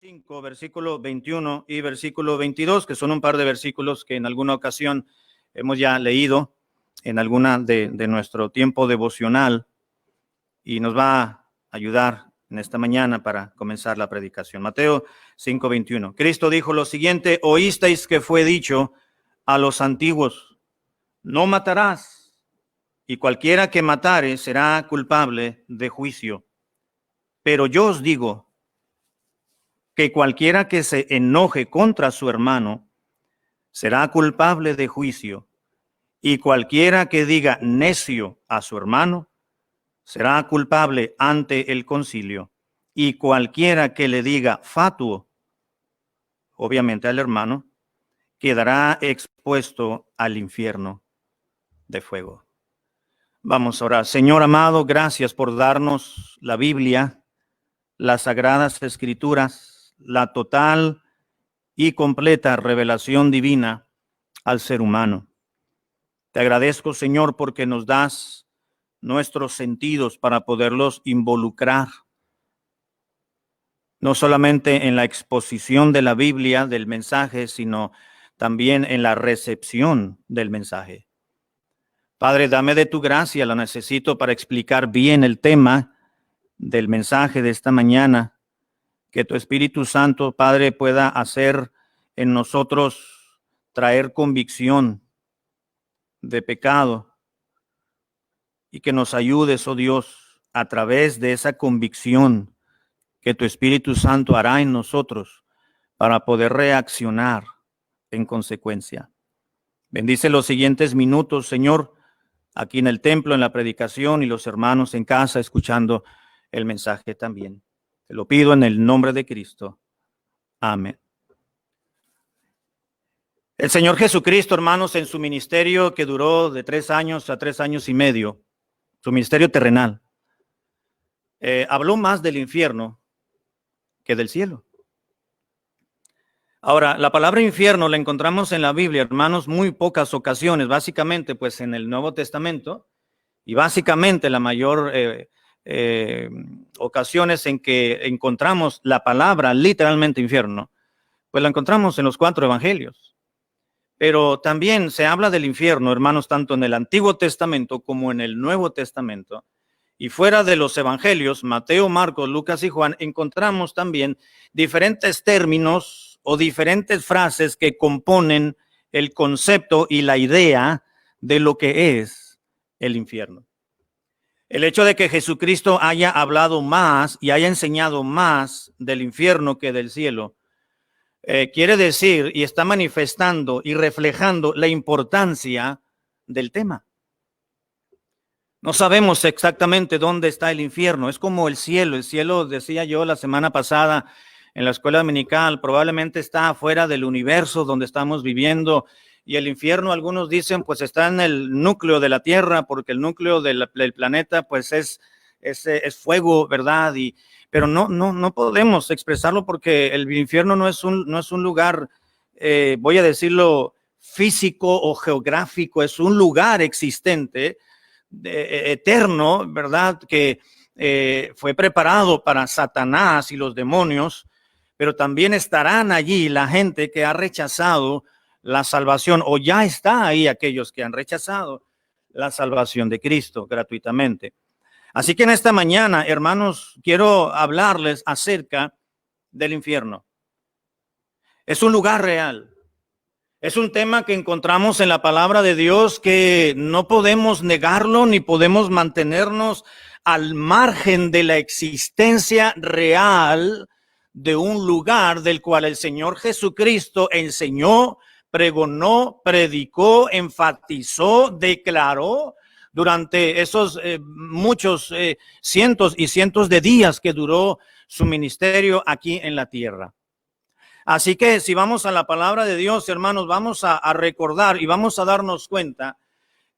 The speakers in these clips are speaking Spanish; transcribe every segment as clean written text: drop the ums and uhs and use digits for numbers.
5, versículo 21 y versículo 22, que son un par de versículos que en alguna ocasión hemos ya leído en alguna de nuestro tiempo devocional y nos va a ayudar en esta mañana para comenzar la predicación. Mateo 5, 21. Cristo dijo lo siguiente: oísteis que fue dicho a los antiguos, no matarás, y cualquiera que matare será culpable de juicio. Pero yo os digo que cualquiera que se enoje contra su hermano será culpable de juicio, y cualquiera que diga necio a su hermano será culpable ante el concilio, y cualquiera que le diga fatuo, obviamente al hermano, quedará expuesto al infierno de fuego. Vamos a orar. Señor amado, gracias por darnos la Biblia, las Sagradas Escrituras, la total y completa revelación divina al ser humano. Te agradezco, Señor, porque nos das nuestros sentidos para poderlos involucrar, no solamente en la exposición de la Biblia, del mensaje, sino también en la recepción del mensaje. Padre, dame de tu gracia, la necesito para explicar bien el tema del mensaje de esta mañana. Que tu Espíritu Santo, Padre, pueda hacer en nosotros traer convicción de pecado y que nos ayudes, oh Dios, a través de esa convicción que tu Espíritu Santo hará en nosotros para poder reaccionar en consecuencia. Bendice los siguientes minutos, Señor, aquí en el templo, en la predicación, y los hermanos en casa escuchando el mensaje también. Te lo pido en el nombre de Cristo. Amén. El Señor Jesucristo, hermanos, en su ministerio que duró de 3 años a 3 años y medio, su ministerio terrenal, habló más del infierno que del cielo. Ahora, la palabra infierno la encontramos en la Biblia, hermanos, muy pocas ocasiones, básicamente pues en el Nuevo Testamento, y básicamente la mayor ocasiones en que encontramos la palabra literalmente infierno, pues la encontramos en los 4 evangelios. Pero también se habla del infierno, hermanos, tanto en el Antiguo Testamento como en el Nuevo Testamento. Y fuera de los evangelios, Mateo, Marcos, Lucas y Juan, encontramos también diferentes términos o diferentes frases que componen el concepto y la idea de lo que es el infierno. El hecho de que Jesucristo haya hablado más y haya enseñado más del infierno que del cielo, quiere decir y está manifestando y reflejando la importancia del tema. No sabemos exactamente dónde está el infierno. Es como el cielo. El cielo, decía yo la semana pasada en la escuela dominical, probablemente está afuera del universo donde estamos viviendo. Y el infierno, algunos dicen, pues está en el núcleo de la tierra, porque el núcleo del planeta, pues es fuego, ¿verdad? Pero no podemos expresarlo porque el infierno no es un lugar, voy a decirlo, físico o geográfico, es un lugar existente, eterno, ¿verdad? Que fue preparado para Satanás y los demonios, pero también estarán allí la gente que ha rechazado la salvación, o ya está ahí aquellos que han rechazado la salvación de Cristo gratuitamente. Así que en esta mañana, hermanos, quiero hablarles acerca del infierno. Es un lugar real. Es un tema que encontramos en la palabra de Dios que no podemos negarlo ni podemos mantenernos al margen de la existencia real de un lugar del cual el Señor Jesucristo enseñó, pregonó, predicó, enfatizó, declaró durante esos muchos cientos y cientos de días que duró su ministerio aquí en la tierra. Así que si vamos a la palabra de Dios, hermanos, vamos a recordar y vamos a darnos cuenta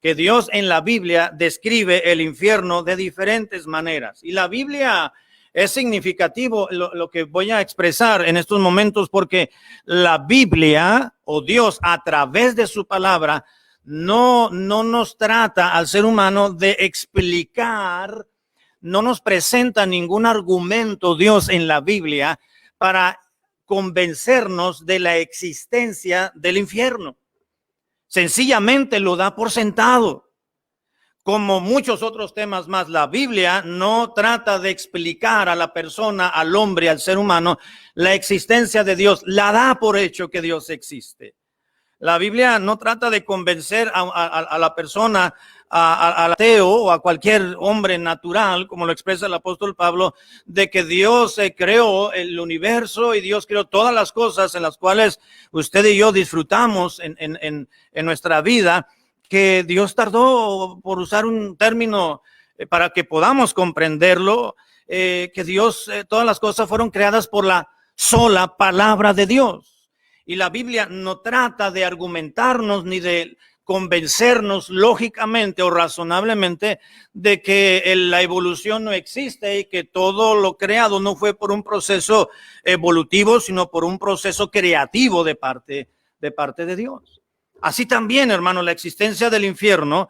que Dios en la Biblia describe el infierno de diferentes maneras. Y la Biblia es significativo lo que voy a expresar en estos momentos, porque la Biblia o Dios a través de su palabra no nos trata al ser humano de explicar, no nos presenta ningún argumento Dios en la Biblia para convencernos de la existencia del infierno. Sencillamente lo da por sentado. Como muchos otros temas más, la Biblia no trata de explicar a la persona, al hombre, al ser humano, la existencia de Dios. La da por hecho que Dios existe. La Biblia no trata de convencer a la persona, al ateo o a cualquier hombre natural, como lo expresa el apóstol Pablo, de que Dios creó el universo y Dios creó todas las cosas en las cuales usted y yo disfrutamos en nuestra vida, que Dios tardó, por usar un término para que podamos comprenderlo, que Dios, todas las cosas fueron creadas por la sola palabra de Dios. Y la Biblia no trata de argumentarnos ni de convencernos lógicamente o razonablemente de que la evolución no existe y que todo lo creado no fue por un proceso evolutivo, sino por un proceso creativo de parte de Dios. Así también, hermano, la existencia del infierno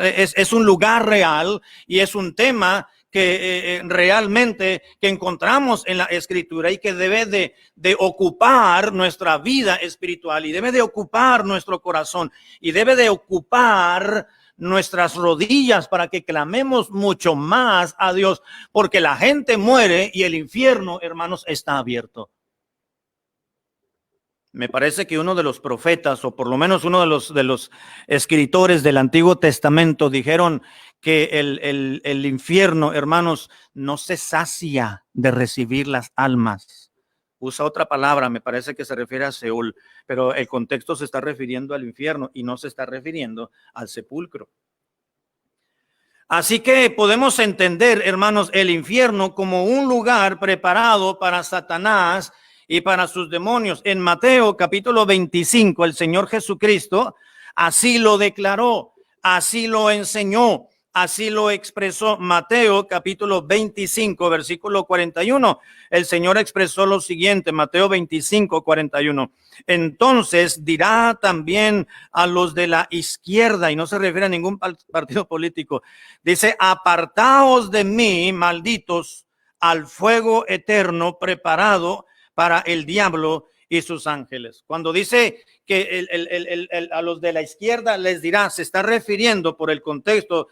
es un lugar real y es un tema que realmente que encontramos en la Escritura y que debe de ocupar nuestra vida espiritual y debe de ocupar nuestro corazón y debe de ocupar nuestras rodillas para que clamemos mucho más a Dios, porque la gente muere y el infierno, hermanos, está abierto. Me parece que uno de los profetas, o por lo menos uno de los escritores del Antiguo Testamento, dijeron que el infierno, hermanos, no se sacia de recibir las almas. Usa otra palabra, me parece que se refiere a Seúl, pero el contexto se está refiriendo al infierno y no se está refiriendo al sepulcro. Así que podemos entender, hermanos, el infierno como un lugar preparado para Satanás y para sus demonios. En Mateo capítulo 25, el Señor Jesucristo así lo declaró, así lo enseñó, así lo expresó. Mateo capítulo 25, versículo 41. El Señor expresó lo siguiente, Mateo 25, 41. Entonces dirá también a los de la izquierda, y no se refiere a ningún partido político, dice: apartaos de mí, malditos, al fuego eterno preparado para el diablo y sus ángeles. Cuando dice que a los de la izquierda les dirá, se está refiriendo por el contexto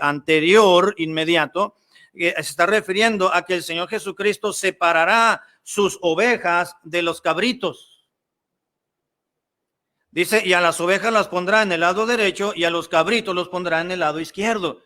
anterior, inmediato, se está refiriendo a que el Señor Jesucristo separará sus ovejas de los cabritos. Dice, y a las ovejas las pondrá en el lado derecho y a los cabritos los pondrá en el lado izquierdo.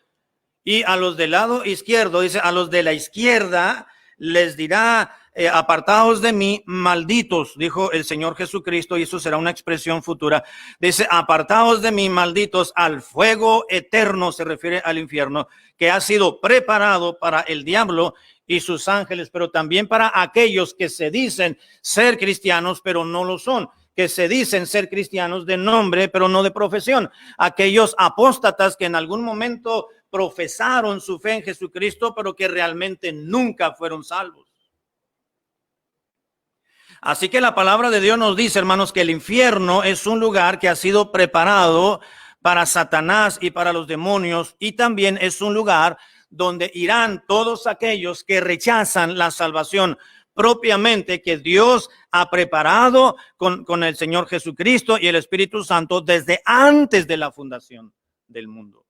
Y a los del lado izquierdo, dice, a los de la izquierda les dirá: apartaos de mí, malditos, dijo el Señor Jesucristo, y eso será una expresión futura. Dice: apartaos de mí, malditos, al fuego eterno, se refiere al infierno, que ha sido preparado para el diablo y sus ángeles, pero también para aquellos que se dicen ser cristianos, pero no lo son, que se dicen ser cristianos de nombre, pero no de profesión. Aquellos apóstatas que en algún momento profesaron su fe en Jesucristo, pero que realmente nunca fueron salvos. Así que la palabra de Dios nos dice, hermanos, que el infierno es un lugar que ha sido preparado para Satanás y para los demonios, y también es un lugar donde irán todos aquellos que rechazan la salvación propiamente que Dios ha preparado con el Señor Jesucristo y el Espíritu Santo desde antes de la fundación del mundo.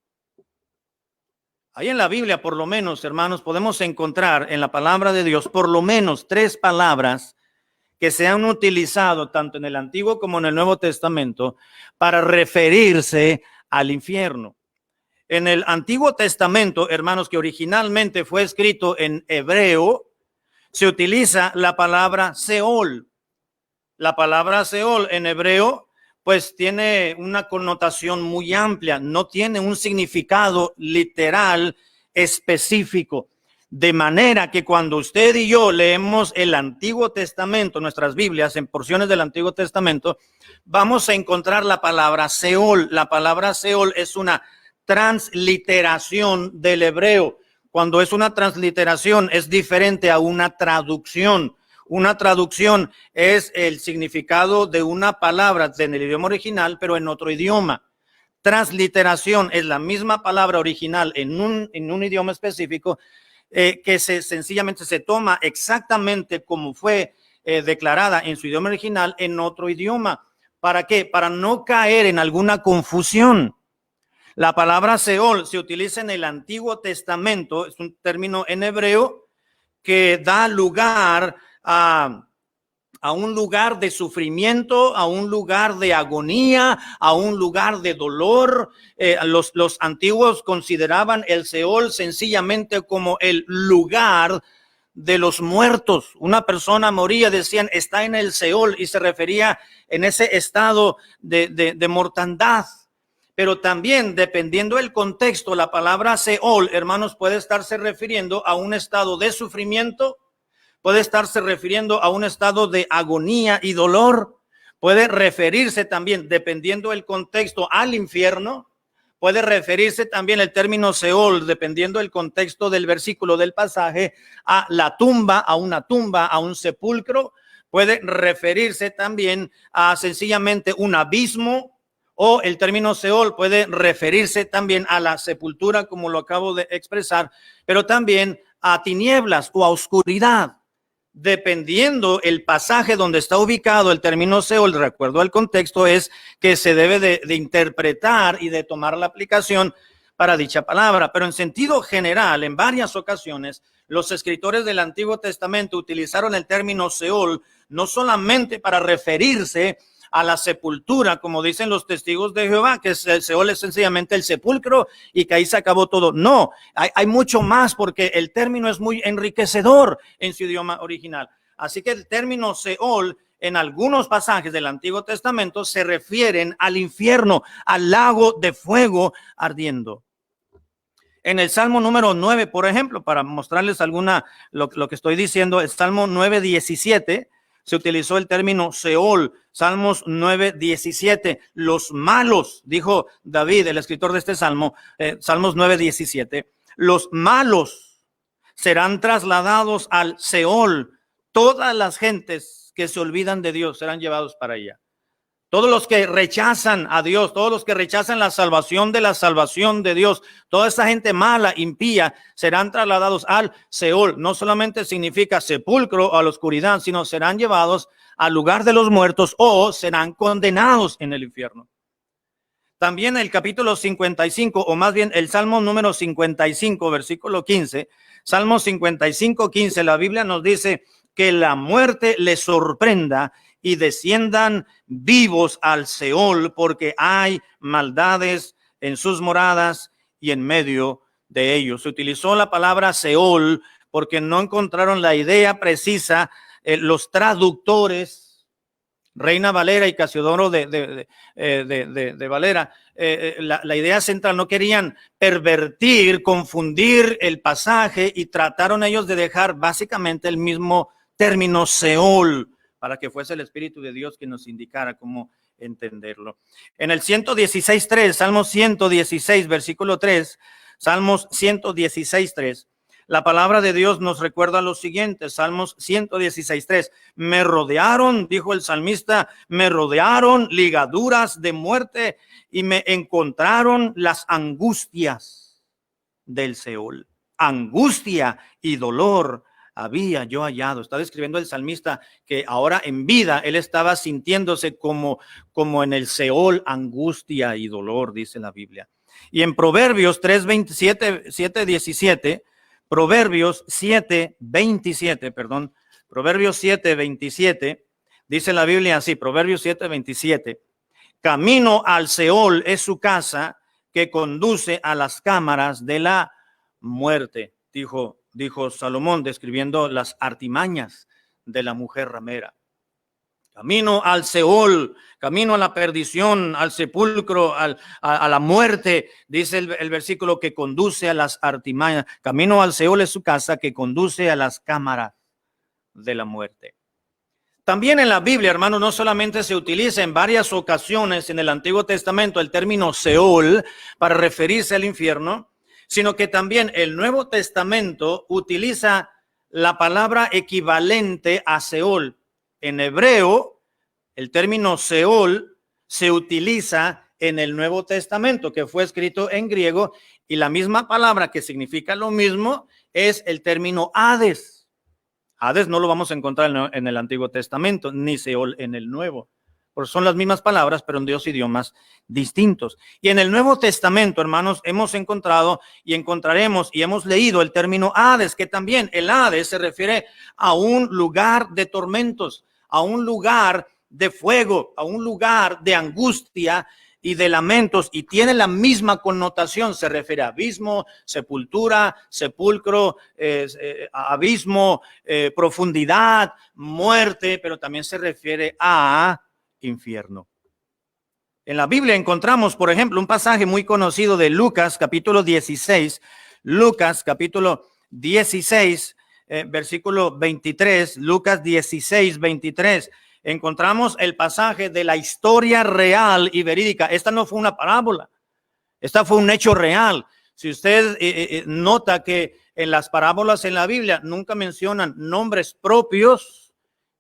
Ahí en la Biblia, por lo menos, hermanos, podemos encontrar en la palabra de Dios por lo menos 3 palabras que se han utilizado tanto en el Antiguo como en el Nuevo Testamento para referirse al infierno. En el Antiguo Testamento, hermanos, que originalmente fue escrito en hebreo, se utiliza la palabra Seol. La palabra Seol en hebreo pues tiene una connotación muy amplia, no tiene un significado literal específico. De manera que cuando usted y yo leemos el Antiguo Testamento, nuestras Biblias, en porciones del Antiguo Testamento, vamos a encontrar la palabra Seol. La palabra Seol es una transliteración del hebreo. Cuando es una transliteración es diferente a una traducción. Una traducción es el significado de una palabra en el idioma original, pero en otro idioma. Transliteración es la misma palabra original en un idioma específico, que sencillamente se toma exactamente como fue declarada en su idioma original en otro idioma. ¿Para qué? Para no caer en alguna confusión. La palabra Seol se utiliza en el Antiguo Testamento, es un término en hebreo que da lugar a un lugar de sufrimiento, a un lugar de agonía, a un lugar de dolor. Los antiguos consideraban el Seol sencillamente como el lugar de los muertos. Una persona moría, decían, está en el Seol, y se refería en ese estado de mortandad. Pero también, dependiendo del contexto, la palabra Seol, hermanos, puede estarse refiriendo a un estado de sufrimiento, puede estarse refiriendo a un estado de agonía y dolor, puede referirse también, dependiendo del contexto, al infierno, puede referirse también el término Seol, dependiendo del contexto del versículo del pasaje, a la tumba, a una tumba, a un sepulcro, puede referirse también a sencillamente un abismo, o el término Seol puede referirse también a la sepultura, como lo acabo de expresar, pero también a tinieblas o a oscuridad. Dependiendo el pasaje donde está ubicado el término Seol, de acuerdo al contexto, es que se debe de interpretar y de tomar la aplicación para dicha palabra. Pero en sentido general, en varias ocasiones, los escritores del Antiguo Testamento utilizaron el término Seol no solamente para referirse a la sepultura, como dicen los testigos de Jehová, que el Seol es sencillamente el sepulcro y que ahí se acabó todo. No, hay mucho más, porque el término es muy enriquecedor en su idioma original. Así que el término Seol en algunos pasajes del Antiguo Testamento se refieren al infierno, al lago de fuego ardiendo. En el Salmo número 9, por ejemplo, para mostrarles lo que estoy diciendo, el Salmo 9:17, se utilizó el término Seol. Salmos 9:17. Los malos, dijo David, el escritor de este salmo, Salmos 9:17. Los malos serán trasladados al Seol. Todas las gentes que se olvidan de Dios serán llevados para allá. Todos los que rechazan a Dios, todos los que rechazan la salvación de Dios, toda esa gente mala, impía, serán trasladados al Seol. No solamente significa sepulcro o a la oscuridad, sino serán llevados al lugar de los muertos o serán condenados en el infierno. También el capítulo 55, o más bien el Salmo número 55, versículo 15, Salmo 55:15, la Biblia nos dice que la muerte les sorprenda y desciendan vivos al Seol, porque hay maldades en sus moradas y en medio de ellos. Se utilizó la palabra Seol porque no encontraron la idea precisa. Los traductores, Reina Valera y Casiodoro de Valera, la idea central, no querían pervertir, confundir el pasaje, y trataron ellos de dejar básicamente el mismo término Seol, para que fuese el Espíritu de Dios que nos indicara cómo entenderlo. En el 116:3, Salmos 116, versículo 3, Salmos 116:3, la palabra de Dios nos recuerda lo siguiente, Salmos 116:3, me rodearon, dijo el salmista, me rodearon ligaduras de muerte y me encontraron las angustias del Seol. Angustia y dolor había yo hallado. Está describiendo el salmista que ahora en vida él estaba sintiéndose como en el Seol, angustia y dolor, dice la Biblia. Y en Proverbios 7:27, Proverbios 7:27, dice la Biblia así, Proverbios 7:27, camino al Seol es su casa que conduce a las cámaras de la muerte, dijo Salomón, describiendo las artimañas de la mujer ramera. Camino al Seol, camino a la perdición, al sepulcro, a la muerte, dice el versículo, que conduce a las artimañas. Camino al Seol es su casa que conduce a las cámaras de la muerte. También en la Biblia, hermanos, no solamente se utiliza en varias ocasiones en el Antiguo Testamento el término Seol para referirse al infierno, sino que también el Nuevo Testamento utiliza la palabra equivalente a Seol. En hebreo, el término Seol se utiliza en el Nuevo Testamento, que fue escrito en griego, y la misma palabra que significa lo mismo es el término Hades. Hades no lo vamos a encontrar en el Antiguo Testamento, ni Seol en el Nuevo. Porque son las mismas palabras, pero en dos idiomas distintos. Y en el Nuevo Testamento, hermanos, hemos encontrado y encontraremos y hemos leído el término Hades, que también el Hades se refiere a un lugar de tormentos, a un lugar de fuego, a un lugar de angustia y de lamentos, y tiene la misma connotación. Se refiere a abismo, sepultura, sepulcro, abismo, profundidad, muerte, pero también se refiere a infierno. En la Biblia encontramos, por ejemplo, un pasaje muy conocido de Lucas, capítulo 16, Lucas, capítulo 16, versículo 23, Lucas 16, 23. Encontramos el pasaje de la historia real y verídica. Esta no fue una parábola, esta fue un hecho real. Si usted nota que en las parábolas en la Biblia nunca mencionan nombres propios,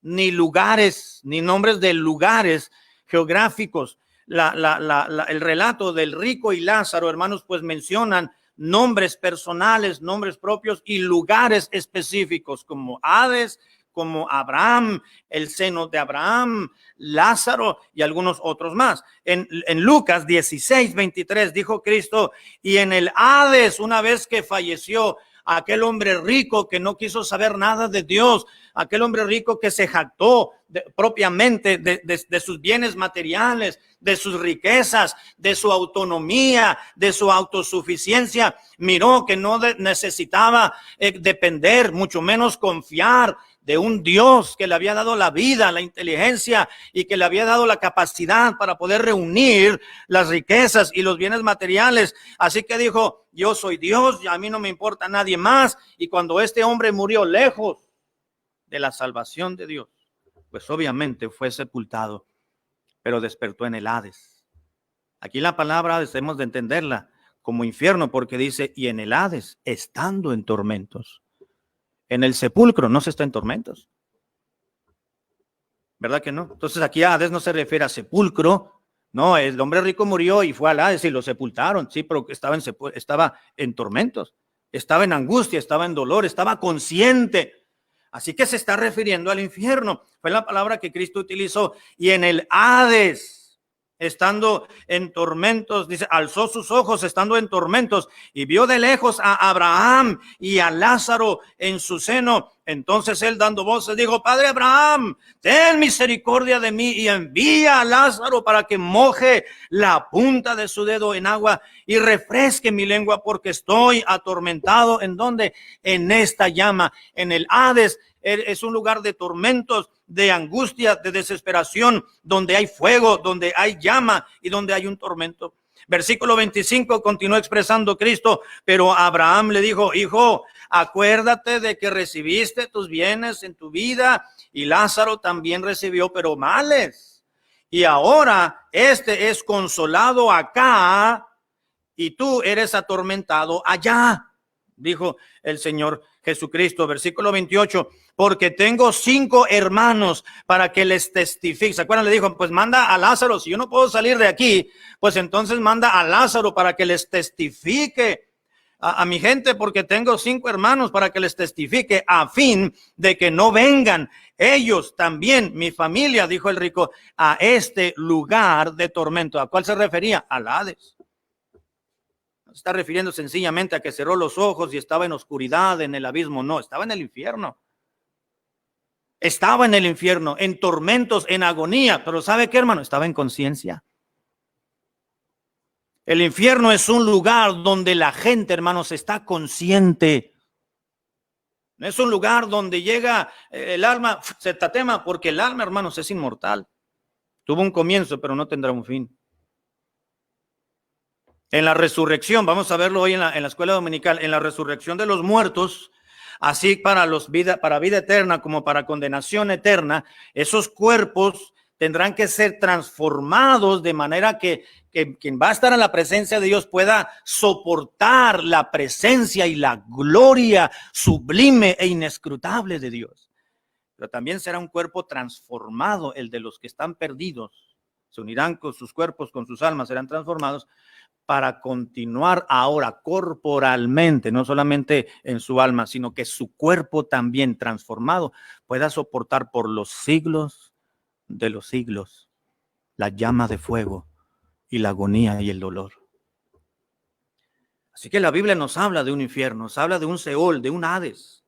ni lugares, ni nombres de lugares geográficos. El relato del rico y Lázaro, hermanos, pues mencionan nombres personales, nombres propios y lugares específicos como Hades, como Abraham, el seno de Abraham, Lázaro y algunos otros más. En Lucas 16, 23 dijo Cristo, y en el Hades, una vez que falleció aquel hombre rico que no quiso saber nada de Dios, aquel hombre rico que se jactó propiamente de sus bienes materiales, de sus riquezas, de su autonomía, de su autosuficiencia, miró que no necesitaba depender, mucho menos confiar de un Dios que le había dado la vida, la inteligencia y que le había dado la capacidad para poder reunir las riquezas y los bienes materiales. Así que dijo, yo soy Dios y a mí no me importa nadie más. Y cuando este hombre murió lejos de la salvación de Dios, pues obviamente fue sepultado, pero despertó en el Hades. Aquí la palabra debemos de entenderla como infierno, porque dice, y en el Hades, estando en tormentos. En el sepulcro no se está en tormentos, ¿verdad que no? Entonces aquí Hades no se refiere a sepulcro, no, el hombre rico murió y fue al Hades y lo sepultaron, sí, pero estaba en tormentos, estaba en angustia, estaba en dolor, estaba consciente. Así que se está refiriendo al infierno. Fue la palabra que Cristo utilizó. Y en el Hades, estando en tormentos, dice, alzó sus ojos estando en tormentos y vio de lejos a Abraham y a Lázaro en su seno. Entonces él, dando voces, dijo, Padre Abraham, ten misericordia de mí y envía a Lázaro para que moje la punta de su dedo en agua y refresque mi lengua, porque estoy atormentado. ¿En dónde? En esta llama. En el Hades es un lugar de tormentos, de angustia, de desesperación, donde hay fuego, donde hay llama y donde hay un tormento. Versículo 25 continúa expresando Cristo, pero Abraham le dijo, hijo, acuérdate de que recibiste tus bienes en tu vida y Lázaro también recibió, pero males. Y ahora este es consolado acá y tú eres atormentado allá, dijo el Señor Jesucristo. Versículo 28, porque tengo 5 hermanos para que les testifique. ¿Se acuerdan? Le dijo, pues manda a Lázaro, si yo no puedo salir de aquí, pues entonces manda a Lázaro para que les testifique a mi gente, porque tengo 5 hermanos para que les testifique, a fin de que no vengan ellos también, mi familia, dijo el rico, a este lugar de tormento. ¿A cuál se refería? Al Hades. No se está refiriendo sencillamente a que cerró los ojos y estaba en oscuridad, en el abismo. No, estaba en el infierno. Estaba en el infierno, en tormentos, en agonía. Pero ¿sabe qué, hermano? Estaba en conciencia. El infierno es un lugar donde la gente, hermanos, está consciente. No es un lugar donde llega el alma, se tatema, porque el alma, hermanos, es inmortal. Tuvo un comienzo, pero no tendrá un fin. En la resurrección, vamos a verlo hoy en la escuela dominical, en la resurrección de los muertos, así para vida eterna como para condenación eterna, esos cuerpos tendrán que ser transformados de manera que quien va a estar en la presencia de Dios pueda soportar la presencia y la gloria sublime e inescrutable de Dios. Pero también será un cuerpo transformado el de los que están perdidos se unirán con sus cuerpos, con sus almas, serán transformados para continuar ahora corporalmente, no solamente en su alma, sino que su cuerpo también transformado pueda soportar por los siglos de los siglos la llama de fuego y la agonía y el dolor. Así que la Biblia nos habla de un infierno, nos habla de un Seol, de un Hades.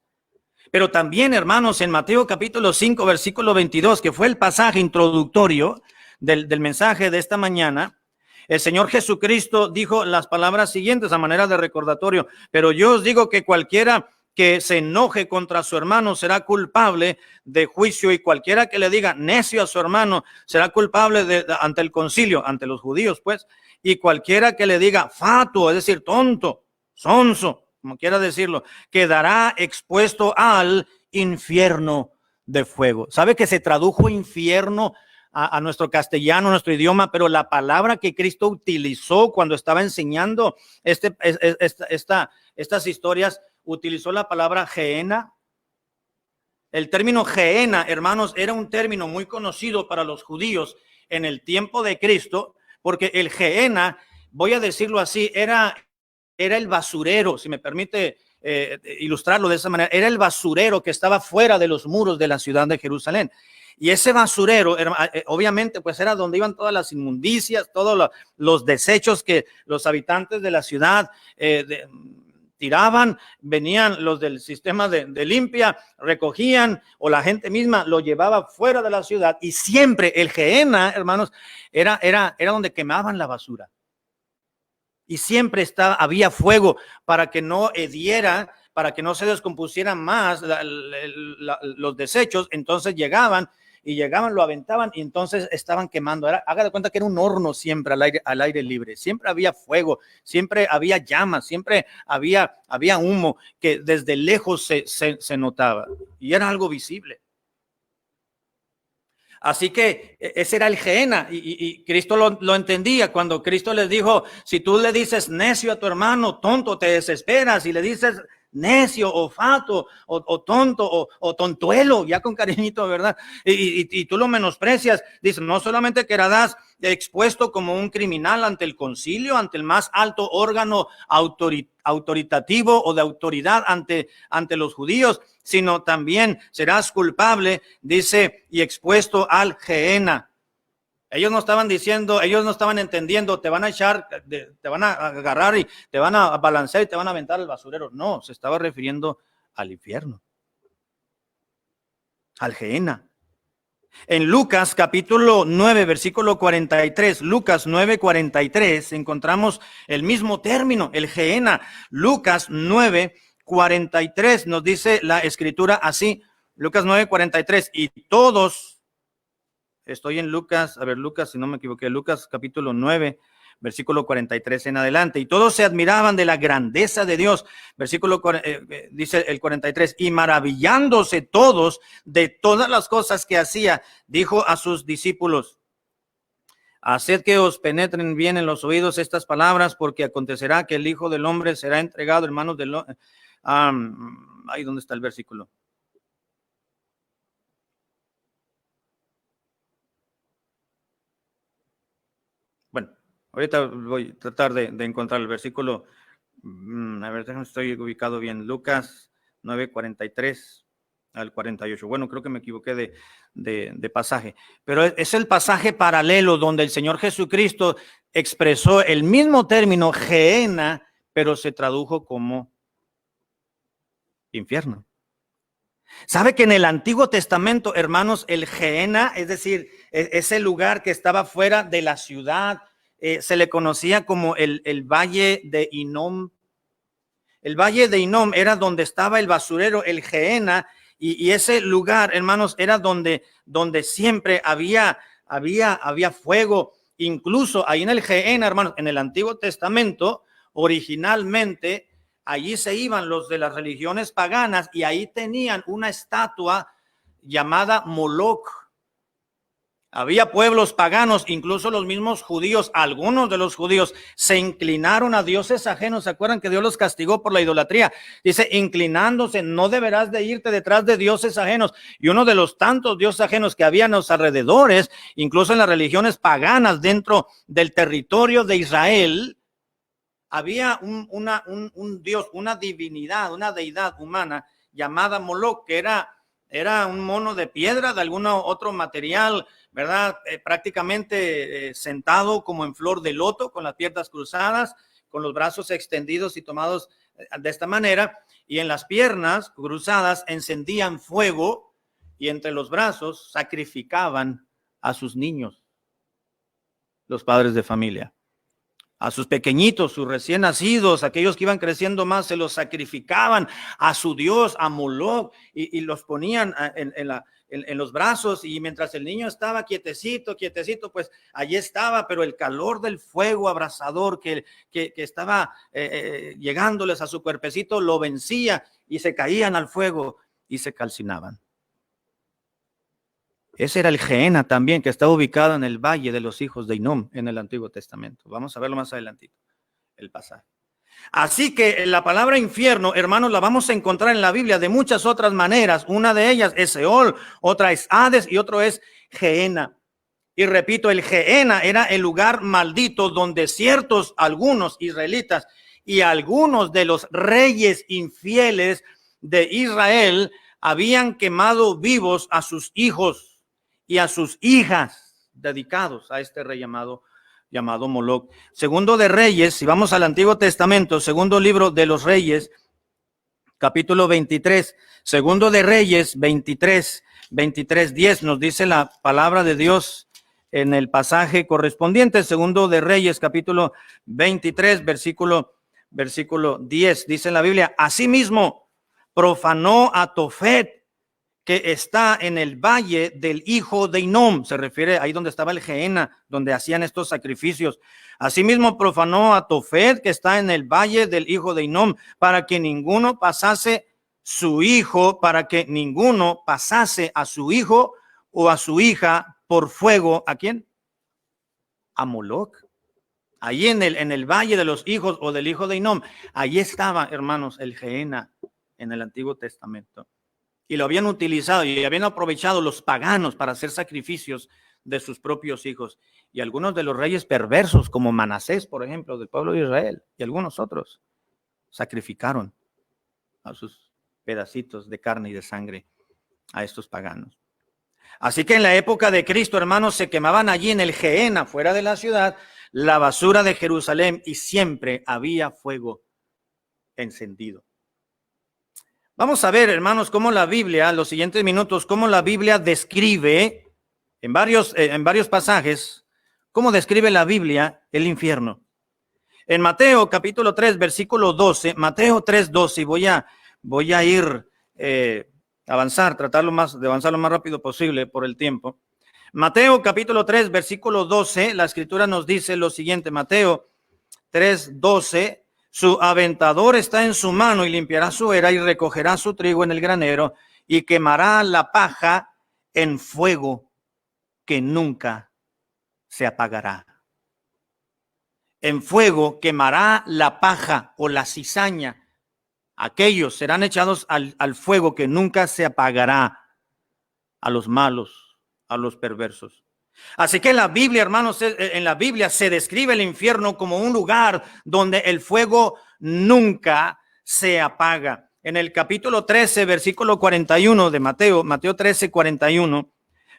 Pero también, hermanos, en Mateo capítulo 5, versículo 22, que fue el pasaje introductorio del mensaje de esta mañana, el Señor Jesucristo dijo las palabras siguientes a manera de recordatorio: pero yo os digo que cualquiera que se enoje contra su hermano será culpable de juicio, y cualquiera que le diga necio a su hermano será culpable ante el concilio, ante los judíos, pues, y cualquiera que le diga fatuo, es decir, tonto, sonso, como quiera decirlo, quedará expuesto al infierno de fuego. ¿Sabe que se tradujo infierno a nuestro castellano, a nuestro idioma? Pero la palabra que Cristo utilizó cuando estaba enseñando estas historias, utilizó la palabra Gehenna. El término Gehenna, hermanos, era un término muy conocido para los judíos en el tiempo de Cristo, porque el Gehenna, voy a decirlo así, era el basurero, si me permite ilustrarlo de esa manera, era el basurero que estaba fuera de los muros de la ciudad de Jerusalén. Y ese basurero, obviamente, pues era donde iban todas las inmundicias, todos los desechos que los habitantes de la ciudad tiraban. Venían los del sistema de limpia, recogían, o la gente misma lo llevaba fuera de la ciudad. Y siempre el Gehenna, hermanos, era donde quemaban la basura. Y siempre había fuego para que no hediera, para que no se descompusieran más los desechos. Entonces llegaban, lo aventaban y entonces estaban quemando. Haga de cuenta que era un horno siempre al aire libre. Siempre había fuego, siempre había llamas, siempre había humo que desde lejos se notaba y era algo visible. Así que ese era el Gehenna, y Cristo lo entendía cuando Cristo les dijo: si tú le dices necio a tu hermano, tonto, te desesperas, y le dices necio o fato o tonto o tontuelo, ya con cariñito, ¿verdad? Y tú lo menosprecias, dice, no solamente quedarás expuesto como un criminal ante el concilio, ante el más alto órgano autoritativo o de autoridad ante los judíos, sino también serás culpable, dice, y expuesto al Gehenna. Ellos no estaban diciendo, ellos no estaban entendiendo, te van a echar, te van a agarrar y te van a balancear y te van a aventar al basurero. No, se estaba refiriendo al infierno, al Gehenna. En Lucas capítulo 9, versículo 43, Lucas 9, 43, encontramos el mismo término, el Gehenna. Lucas 9, 43 nos dice la escritura así, Lucas 9, 43, y todos, estoy en Lucas, Lucas, si no me equivoqué, Lucas capítulo 9, versículo 43 en adelante, y todos se admiraban de la grandeza de Dios, dice el 43, y maravillándose todos de todas las cosas que hacía, dijo a sus discípulos: haced que os penetren bien en los oídos estas palabras, porque acontecerá que el Hijo del Hombre será entregado en manos del ahí donde está el versículo. Bueno, ahorita voy a tratar de encontrar el versículo. A ver, estoy ubicado bien. Lucas 9, 43 al 48. Bueno, creo que me equivoqué de pasaje. Pero es el pasaje paralelo donde el Señor Jesucristo expresó el mismo término, Gehenna, pero se tradujo como infierno. ¿Sabe que en el Antiguo Testamento, hermanos, el Gehenna, es decir, ese lugar que estaba fuera de la ciudad, se le conocía como el Valle de Hinnom? El Valle de Hinnom era donde estaba el basurero, el Gehenna, y ese lugar, hermanos, era donde siempre había fuego. Incluso ahí en el Gehenna, hermanos, en el Antiguo Testamento, originalmente, allí se iban los de las religiones paganas y ahí tenían una estatua llamada Moloch. Había pueblos paganos, incluso los mismos judíos, algunos de los judíos se inclinaron a dioses ajenos. ¿Se acuerdan que Dios los castigó por la idolatría? Dice, inclinándose, no deberás de irte detrás de dioses ajenos. Y uno de los tantos dioses ajenos que había en los alrededores, incluso en las religiones paganas dentro del territorio de Israel, había un dios, una divinidad, una deidad humana llamada Moloch, que era un mono de piedra, de algún otro material, ¿verdad? Prácticamente sentado como en flor de loto, con las piernas cruzadas, con los brazos extendidos y tomados de esta manera, y en las piernas cruzadas encendían fuego y entre los brazos sacrificaban a sus niños, los padres de familia. A sus pequeñitos, sus recién nacidos, aquellos que iban creciendo más, se los sacrificaban a su dios, a Moloch, y los ponían en los brazos, y mientras el niño estaba quietecito, pues allí estaba, pero el calor del fuego abrasador que estaba llegándoles a su cuerpecito lo vencía, y se caían al fuego y se calcinaban. Ese era el Gehenna también, que está ubicado en el valle de los hijos de Hinnom en el Antiguo Testamento. Vamos a verlo más adelantito, el pasaje. Así que la palabra infierno, hermanos, la vamos a encontrar en la Biblia de muchas otras maneras. Una de ellas es Seol, otra es Hades y otro es Gehenna. Y repito, el Gehenna era el lugar maldito donde algunos israelitas y algunos de los reyes infieles de Israel habían quemado vivos a sus hijos y a sus hijas dedicados a este rey llamado Moloch. Segundo de Reyes, si vamos al Antiguo Testamento, segundo libro de los Reyes, capítulo 23, segundo de Reyes 23:10, nos dice la palabra de Dios en el pasaje correspondiente. Segundo de Reyes, capítulo 23, versículo 10, dice la Biblia: asimismo profanó a Tofet, que está en el valle del hijo de Hinnom. Se refiere ahí donde estaba el Gehenna, donde hacían estos sacrificios. Asimismo profanó a Tofet, que está en el valle del hijo de Hinnom, para que ninguno pasase su hijo, a su hijo o a su hija por fuego. ¿A quién? A Moloch. Ahí en el valle de los hijos o del hijo de Hinnom, ahí estaba, hermanos, el Gehenna en el Antiguo Testamento. Y lo habían utilizado y habían aprovechado los paganos para hacer sacrificios de sus propios hijos. Y algunos de los reyes perversos, como Manasés, por ejemplo, del pueblo de Israel, y algunos otros, sacrificaron a sus pedacitos de carne y de sangre a estos paganos. Así que en la época de Cristo, hermanos, se quemaban allí en el Gehenna, fuera de la ciudad, la basura de Jerusalén, y siempre había fuego encendido. Vamos a ver, hermanos, cómo la Biblia, los siguientes minutos, cómo la Biblia describe en varios pasajes, cómo describe la Biblia el infierno. En Mateo capítulo 3, versículo 12, Mateo 3:12, y voy a ir tratar de avanzar lo más rápido posible por el tiempo. Mateo capítulo 3, versículo 12, la escritura nos dice lo siguiente, Mateo 3:12. Su aventador está en su mano y limpiará su era y recogerá su trigo en el granero y quemará la paja en fuego que nunca se apagará. En fuego quemará la paja o la cizaña. Aquellos serán echados al fuego que nunca se apagará, a los malos, a los perversos. Así que en la Biblia, hermanos, en la Biblia se describe el infierno como un lugar donde el fuego nunca se apaga. En el capítulo 13, versículo 41 de Mateo 13:41,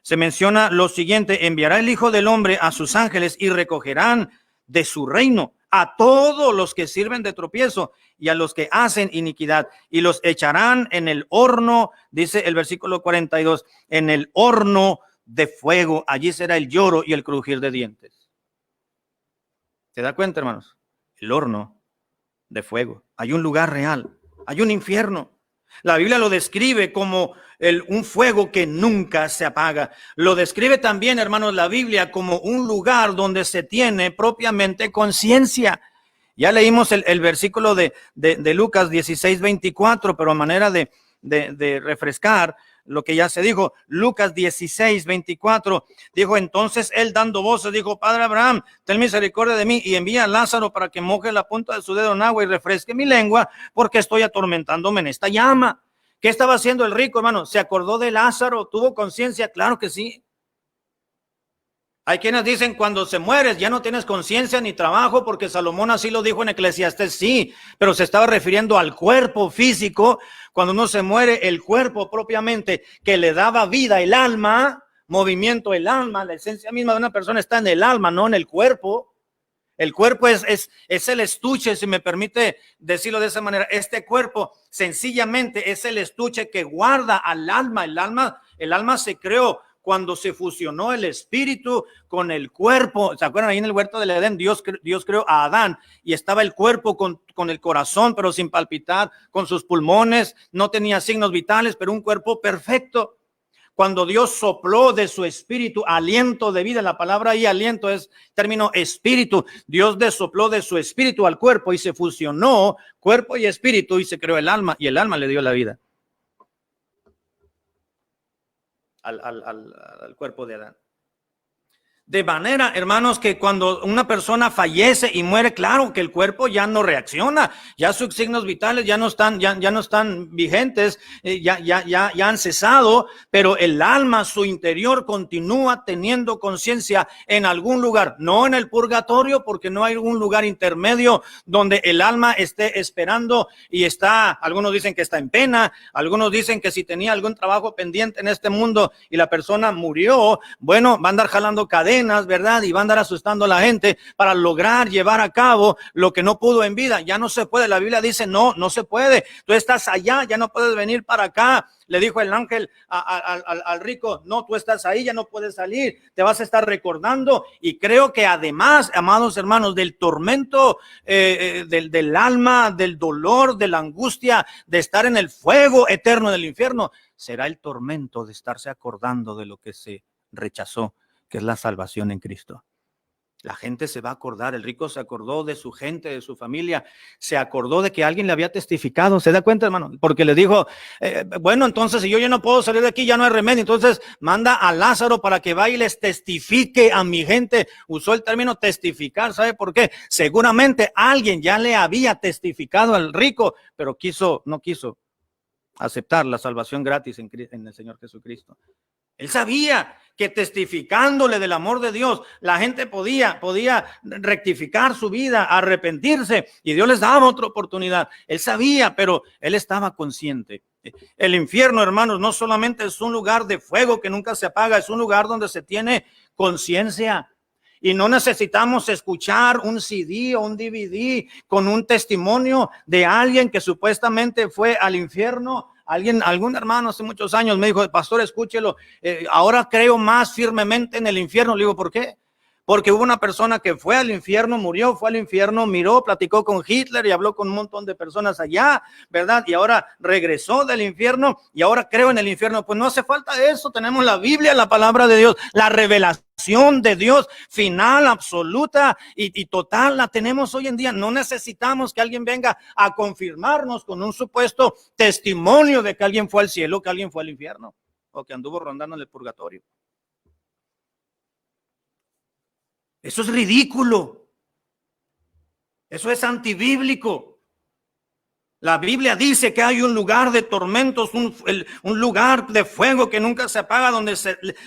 se menciona lo siguiente: enviará el Hijo del Hombre a sus ángeles y recogerán de su reino a todos los que sirven de tropiezo y a los que hacen iniquidad, y los echarán en el horno, dice el versículo 42, en el horno de fuego. Allí será el lloro y el crujir de dientes. ¿Se da cuenta, hermanos? El horno de fuego. Hay un lugar real, hay un infierno. La Biblia lo describe como un fuego que nunca se apaga. Lo describe también, hermanos, la Biblia como un lugar donde se tiene propiamente conciencia. Ya leímos el versículo de Lucas 16:24, pero a manera de de refrescar lo que ya se dijo. Lucas 16:24 dijo: entonces él, dando voces, dijo: Padre Abraham, ten misericordia de mí y envía a Lázaro para que moje la punta de su dedo en agua y refresque mi lengua, porque estoy atormentándome en esta llama. ¿Qué estaba haciendo el rico, hermano? ¿Se acordó de Lázaro? ¿Tuvo conciencia? Claro que sí. Hay quienes dicen: cuando se mueres ya no tienes conciencia ni trabajo, porque Salomón así lo dijo en Eclesiastés. Sí, pero se estaba refiriendo al cuerpo físico. Cuando uno se muere, el cuerpo propiamente que le daba vida, el alma, movimiento, el alma, la esencia misma de una persona está en el alma, no en el cuerpo. El cuerpo es el estuche, si me permite decirlo de esa manera. Este cuerpo sencillamente es el estuche que guarda al alma. El alma se creó cuando se fusionó el espíritu con el cuerpo. ¿Se acuerdan? Ahí en el huerto del Edén, Dios creó a Adán y estaba el cuerpo con el corazón, pero sin palpitar, con sus pulmones, no tenía signos vitales, pero un cuerpo perfecto. Cuando Dios sopló de su espíritu, aliento de vida, la palabra ahí aliento es término espíritu. Dios sopló de su espíritu al cuerpo y se fusionó cuerpo y espíritu y se creó el alma, y el alma le dio la vida al cuerpo de Adán. De manera, hermanos, que cuando una persona fallece y muere, claro que el cuerpo ya no reacciona, ya sus signos vitales ya no están vigentes, ya han cesado, pero el alma, su interior, continúa teniendo conciencia en algún lugar, no en el purgatorio, porque no hay un lugar intermedio donde el alma esté esperando y algunos dicen que está en pena, algunos dicen que si tenía algún trabajo pendiente en este mundo y la persona murió, bueno, va a andar jalando cadenas, ¿verdad? Y va a andar asustando a la gente para lograr llevar a cabo lo que no pudo en vida. Ya no se puede. La Biblia dice: no se puede. Tú estás allá, ya no puedes venir para acá. Le dijo el ángel al rico: no, tú estás ahí, ya no puedes salir, te vas a estar recordando. Y creo que además, amados hermanos, del tormento del alma, del dolor, de la angustia de estar en el fuego eterno del infierno, será el tormento de estarse acordando de lo que se rechazó, que es la salvación en Cristo. La gente se va a acordar. El rico se acordó de su gente, de su familia, se acordó de que alguien le había testificado. ¿Se da cuenta, hermano? Porque le dijo: bueno, entonces si yo ya no puedo salir de aquí, ya no hay remedio, entonces manda a Lázaro para que vaya y les testifique a mi gente. Usó el término testificar. ¿Sabe por qué? Seguramente alguien ya le había testificado al rico, pero no quiso aceptar la salvación gratis en el Señor Jesucristo. Él sabía que testificándole del amor de Dios, la gente podía rectificar su vida, arrepentirse, y Dios les daba otra oportunidad. Él sabía, pero él estaba consciente. El infierno, hermanos, no solamente es un lugar de fuego que nunca se apaga, es un lugar donde se tiene conciencia. Y no necesitamos escuchar un CD o un DVD con un testimonio de alguien que supuestamente fue al infierno. Algún hermano hace muchos años me dijo: pastor, escúchelo, ahora creo más firmemente en el infierno. Le digo: ¿por qué? Porque hubo una persona que fue al infierno, murió, fue al infierno, miró, platicó con Hitler y habló con un montón de personas allá, ¿verdad? Y ahora regresó del infierno y ahora creo en el infierno. Pues no hace falta eso. Tenemos la Biblia, la palabra de Dios, la revelación de Dios final, absoluta y total, la tenemos hoy en día. No necesitamos que alguien venga a confirmarnos con un supuesto testimonio de que alguien fue al cielo, que alguien fue al infierno o que anduvo rondando en el purgatorio. Eso es ridículo. Eso es antibíblico. La Biblia dice que hay un lugar de tormentos, un lugar de fuego que nunca se apaga, donde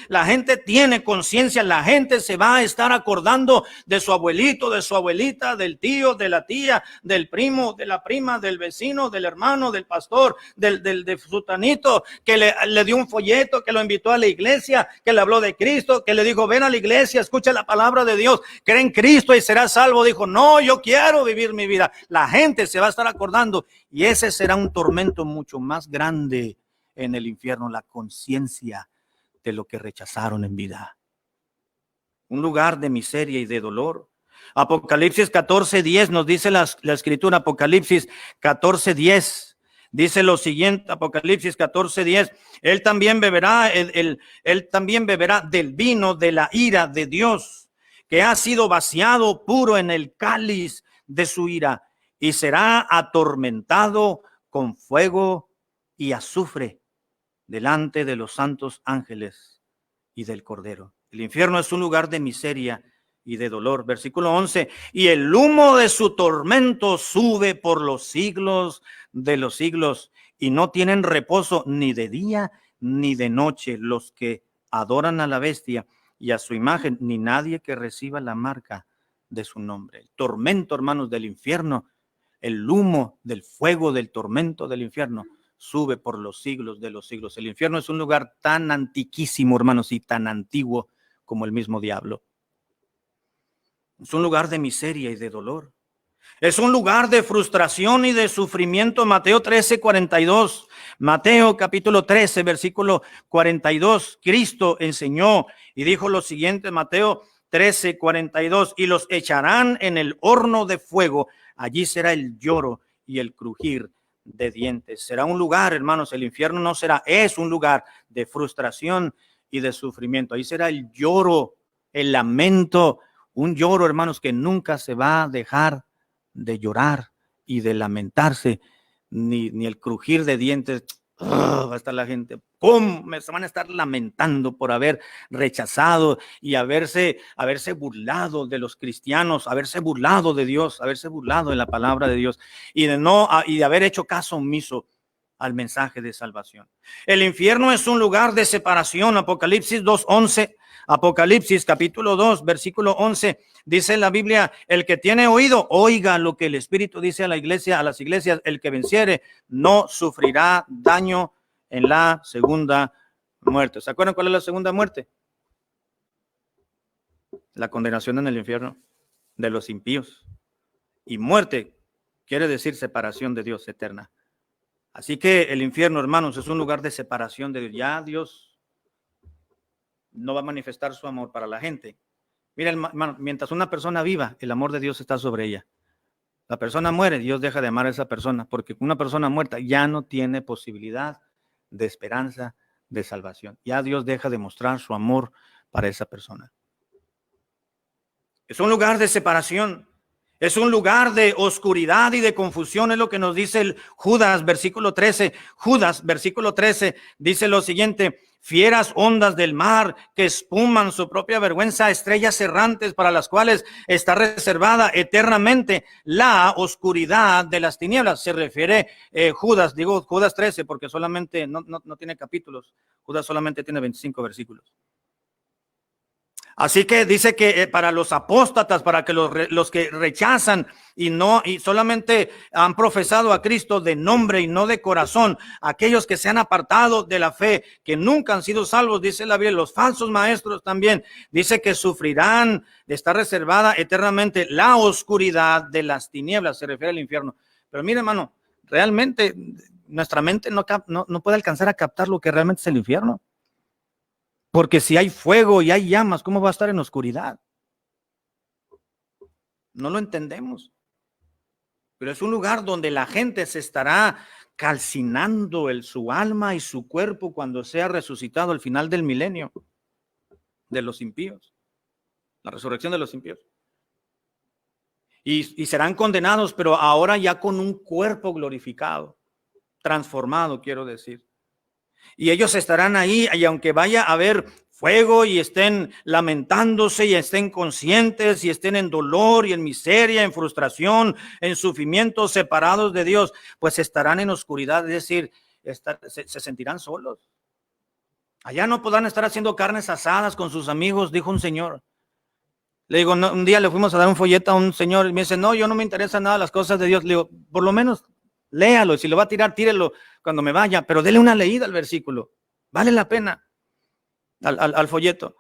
la gente tiene conciencia. La gente se va a estar acordando de su abuelito, de su abuelita, del tío, de la tía, del primo, de la prima, del vecino, del hermano, del pastor, de sutanito, que le dio un folleto, que lo invitó a la iglesia, que le habló de Cristo, que le dijo: ven a la iglesia, escucha la palabra de Dios, cree en Cristo y serás salvo. Dijo: no, yo quiero vivir mi vida. La gente se va a estar acordando. Y ese será un tormento mucho más grande en el infierno, la conciencia de lo que rechazaron en vida. Un lugar de miseria y de dolor. Apocalipsis 14:10 nos dice la escritura. Apocalipsis 14:10 dice lo siguiente. Apocalipsis 14:10: él también beberá del vino de la ira de Dios, que ha sido vaciado puro en el cáliz de su ira, y será atormentado con fuego y azufre delante de los santos ángeles y del Cordero. El infierno es un lugar de miseria y de dolor. Versículo 11, y el humo de su tormento sube por los siglos de los siglos, y no tienen reposo ni de día ni de noche los que adoran a la bestia y a su imagen, ni nadie que reciba la marca de su nombre. El tormento, hermanos, del infierno, el humo del fuego del tormento del infierno sube por los siglos de los siglos. El infierno es un lugar tan antiquísimo, hermanos, y tan antiguo como el mismo diablo. Es un lugar de miseria y de dolor. Es un lugar de frustración y de sufrimiento. Mateo 13:42. Mateo capítulo 13, versículo 42. Cristo enseñó y dijo lo siguiente, Mateo 13:42. Y los echarán en el horno de fuego. Allí será el lloro y el crujir de dientes. Será un lugar, hermanos, el infierno no será, es un lugar de frustración y de sufrimiento. Ahí será el lloro, el lamento, un lloro, hermanos, que nunca se va a dejar de llorar y de lamentarse, ni el crujir de dientes. Va a estar la gente, ¡pum! Se van a estar lamentando por haber rechazado y haberse burlado de los cristianos, haberse burlado de Dios, haberse burlado de la palabra de Dios y de haber hecho caso omiso al mensaje de salvación. El infierno es un lugar de separación. Apocalipsis 2:11, Apocalipsis capítulo 2, versículo 11, dice la Biblia, el que tiene oído, oiga lo que el Espíritu dice a la iglesia, a las iglesias, el que venciere no sufrirá daño en la segunda muerte. ¿Se acuerdan cuál es la segunda muerte? La condenación en el infierno de los impíos. Y muerte quiere decir separación de Dios eterna. Así que el infierno, hermanos, es un lugar de separación de Dios. Ya Dios no va a manifestar su amor para la gente. Mira, hermano, mientras una persona viva, el amor de Dios está sobre ella. La persona muere, Dios deja de amar a esa persona, porque una persona muerta ya no tiene posibilidad de esperanza, de salvación. Ya Dios deja de mostrar su amor para esa persona. Es un lugar de separación. Es un lugar de oscuridad y de confusión, es lo que nos dice el Judas, versículo 13. Judas, versículo 13, dice lo siguiente: fieras ondas del mar que espuman su propia vergüenza, estrellas errantes para las cuales está reservada eternamente la oscuridad de las tinieblas. Se refiere Judas 13, porque solamente no tiene capítulos. Judas solamente tiene 25 versículos. Así que dice que para los apóstatas, para que los que rechazan y solamente han profesado a Cristo de nombre y no de corazón, aquellos que se han apartado de la fe, que nunca han sido salvos, dice la Biblia, los falsos maestros también, dice que sufrirán, está reservada eternamente la oscuridad de las tinieblas, se refiere al infierno. Pero mire, hermano, realmente nuestra mente no puede alcanzar a captar lo que realmente es el infierno. Porque si hay fuego y hay llamas, ¿cómo va a estar en oscuridad? No lo entendemos. Pero es un lugar donde la gente se estará calcinando su alma y su cuerpo cuando sea resucitado al final del milenio de los impíos. La resurrección de los impíos. Y serán condenados, pero ahora ya con un cuerpo glorificado, transformado, quiero decir. Y ellos estarán ahí, y aunque vaya a haber fuego y estén lamentándose y estén conscientes y estén en dolor y en miseria, en frustración, en sufrimiento, separados de Dios, pues estarán en oscuridad, es decir, se sentirán solos. Allá no podrán estar haciendo carnes asadas con sus amigos, dijo un señor. Le digo, un día le fuimos a dar un folleto a un señor y me dice, no, yo no me interesa nada las cosas de Dios. Le digo, por lo menos léalo, si lo va a tirar, tírelo cuando me vaya, pero dele una leída al versículo, vale la pena, al folleto.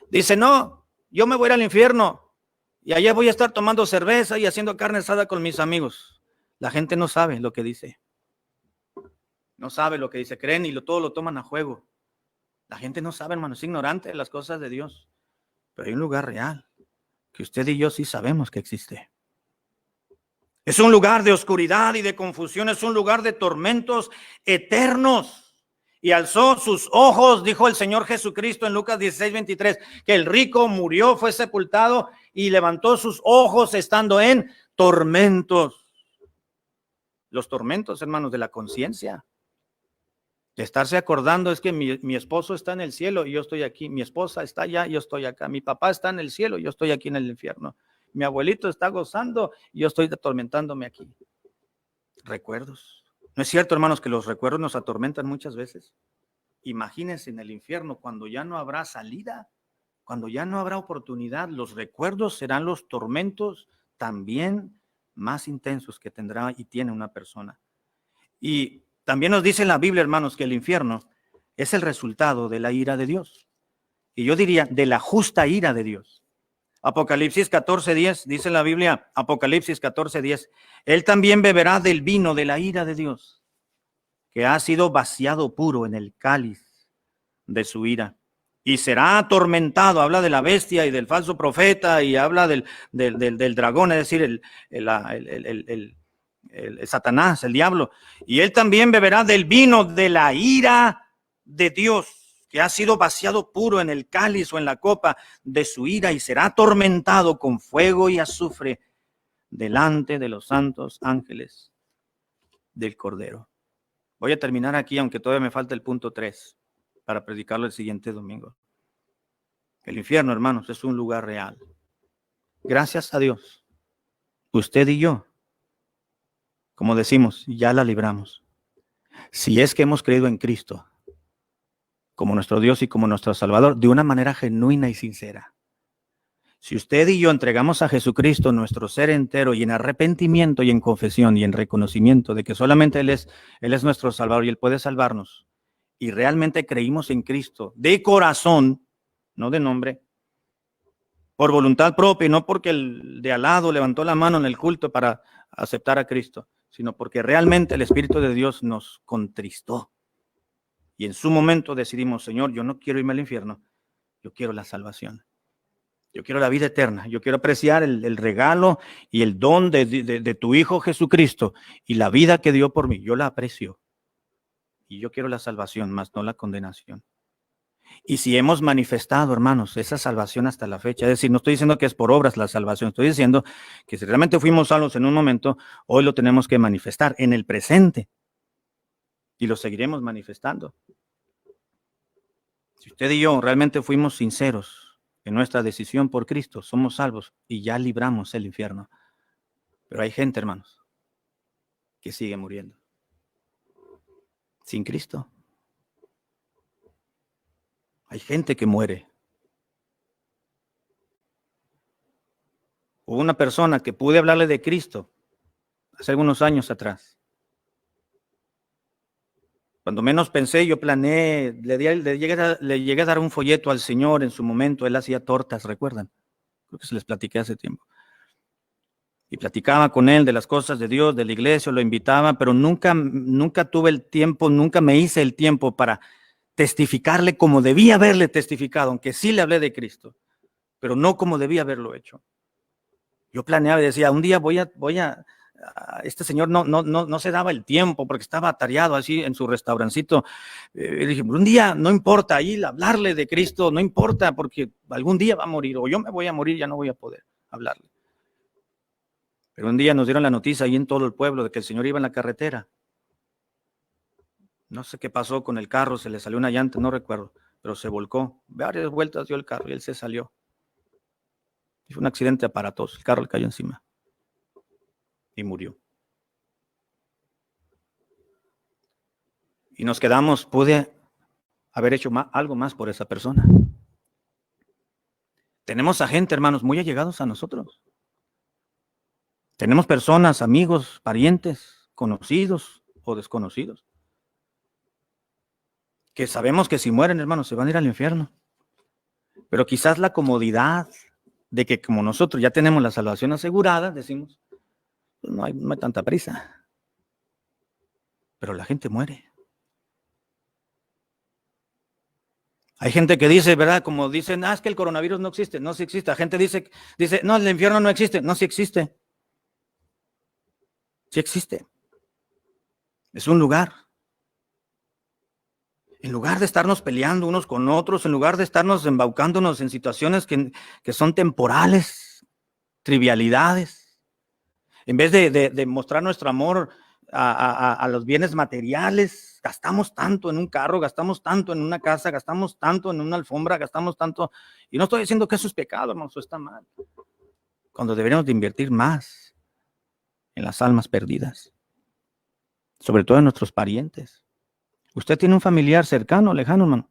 Dice, no, yo me voy a ir al infierno y allá voy a estar tomando cerveza y haciendo carne asada con mis amigos. La gente no sabe lo que dice, no sabe lo que dice, creen y todo lo toman a juego. La gente no sabe, hermano, es ignorante de las cosas de Dios, pero hay un lugar real que usted y yo sí sabemos que existe. Es un lugar de oscuridad y de confusión, es un lugar de tormentos eternos. Y alzó sus ojos, dijo el Señor Jesucristo en Lucas 16:23, que el rico murió, fue sepultado y levantó sus ojos estando en tormentos. Los tormentos, hermanos, de la conciencia. Estarse acordando es que mi esposo está en el cielo y yo estoy aquí. Mi esposa está allá y yo estoy acá. Mi papá está en el cielo y yo estoy aquí en el infierno. Mi abuelito está gozando y yo estoy atormentándome aquí. Recuerdos. ¿No es cierto, hermanos, que los recuerdos nos atormentan muchas veces? Imagínense en el infierno cuando ya no habrá salida, cuando ya no habrá oportunidad, los recuerdos serán los tormentos también más intensos que tendrá y tiene una persona. Y también nos dice en la Biblia, hermanos, que el infierno es el resultado de la ira de Dios. Y yo diría, de la justa ira de Dios. Apocalipsis 14:10, dice la Biblia, Apocalipsis 14:10, Él también beberá del vino de la ira de Dios, que ha sido vaciado puro en el cáliz de su ira. Y será atormentado, habla de la bestia y del falso profeta y habla del dragón, es decir, el Satanás, el diablo. Y él también beberá del vino de la ira de Dios, que ha sido vaciado puro en el cáliz o en la copa de su ira, y será atormentado con fuego y azufre delante de los santos ángeles del Cordero. Voy a terminar aquí, aunque todavía me falta el punto 3 para predicarlo el siguiente domingo. El infierno, hermanos, es un lugar real. Gracias a Dios, usted y yo, como decimos, ya la libramos. Si es que hemos creído en Cristo como nuestro Dios y como nuestro Salvador, de una manera genuina y sincera. Si usted y yo entregamos a Jesucristo nuestro ser entero y en arrepentimiento y en confesión y en reconocimiento de que solamente Él es nuestro Salvador y Él puede salvarnos, y realmente creímos en Cristo de corazón, no de nombre, por voluntad propia, y no porque el de al lado levantó la mano en el culto para aceptar a Cristo, sino porque realmente el Espíritu de Dios nos contristó. Y en su momento decidimos, Señor, yo no quiero irme al infierno, yo quiero la salvación. Yo quiero la vida eterna, yo quiero apreciar el regalo y el don de tu Hijo Jesucristo y la vida que dio por mí, yo la aprecio. Y yo quiero la salvación, más no la condenación. Y si hemos manifestado, hermanos, esa salvación hasta la fecha, es decir, no estoy diciendo que es por obras la salvación, estoy diciendo que si realmente fuimos salvos en un momento, hoy lo tenemos que manifestar en el presente. Y lo seguiremos manifestando. Si usted y yo realmente fuimos sinceros en nuestra decisión por Cristo, somos salvos y ya libramos el infierno. Pero hay gente, hermanos, que sigue muriendo sin Cristo. Hay gente que muere. Hubo una persona que pude hablarle de Cristo hace algunos años atrás. Cuando menos pensé, yo planeé, le llegué a dar un folleto al Señor en su momento. Él hacía tortas, ¿recuerdan? Creo que se les platiqué hace tiempo. Y platicaba con él de las cosas de Dios, de la iglesia, lo invitaba, pero nunca tuve el tiempo, nunca me hice el tiempo para testificarle como debía haberle testificado, aunque sí le hablé de Cristo, pero no como debía haberlo hecho. Yo planeaba y decía, un día este señor no se daba el tiempo porque estaba atareado así en su restaurancito. Dije, un día no importa, ahí hablarle de Cristo, no importa, porque algún día va a morir, o yo me voy a morir, ya no voy a poder hablarle. Pero un día nos dieron la noticia ahí en todo el pueblo de que el señor iba en la carretera. No sé qué pasó con el carro, se le salió una llanta, no recuerdo, pero se volcó. Varias vueltas dio el carro y él se salió. Y fue un accidente aparatoso, el carro le cayó encima y murió. Y nos quedamos, pude haber hecho algo más por esa persona. Tenemos a gente, hermanos, muy allegados a nosotros. Tenemos personas, amigos, parientes, conocidos o desconocidos, que sabemos que si mueren, hermanos, se van a ir al infierno. Pero quizás la comodidad de que como nosotros ya tenemos la salvación asegurada, decimos, pues no hay tanta prisa. Pero la gente muere. Hay gente que dice, ¿verdad? Como dicen, es que el coronavirus no existe. No, sí existe. La gente dice, no, el infierno no existe. No, sí existe. Sí existe. Es un lugar. En lugar de estarnos peleando unos con otros, en lugar de estarnos embaucándonos en situaciones que son temporales, trivialidades, en vez de mostrar nuestro amor a los bienes materiales, gastamos tanto en un carro, gastamos tanto en una casa, gastamos tanto en una alfombra, gastamos tanto, y no estoy diciendo que eso es pecado, hermano, eso está mal, cuando deberíamos de invertir más en las almas perdidas, sobre todo en nuestros parientes. Usted tiene un familiar cercano, lejano, hermano,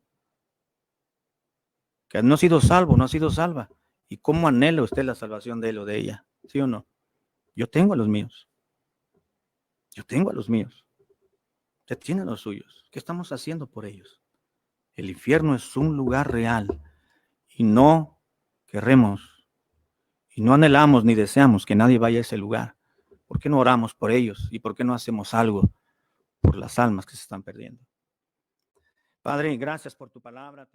que no ha sido salvo, no ha sido salva, ¿y cómo anhela usted la salvación de él o de ella? ¿Sí o no? Yo tengo a los míos. Yo tengo a los míos. Usted tiene a los suyos. ¿Qué estamos haciendo por ellos? El infierno es un lugar real y no queremos y no anhelamos ni deseamos que nadie vaya a ese lugar. ¿Por qué no oramos por ellos y por qué no hacemos algo por las almas que se están perdiendo? Padre, gracias por tu palabra.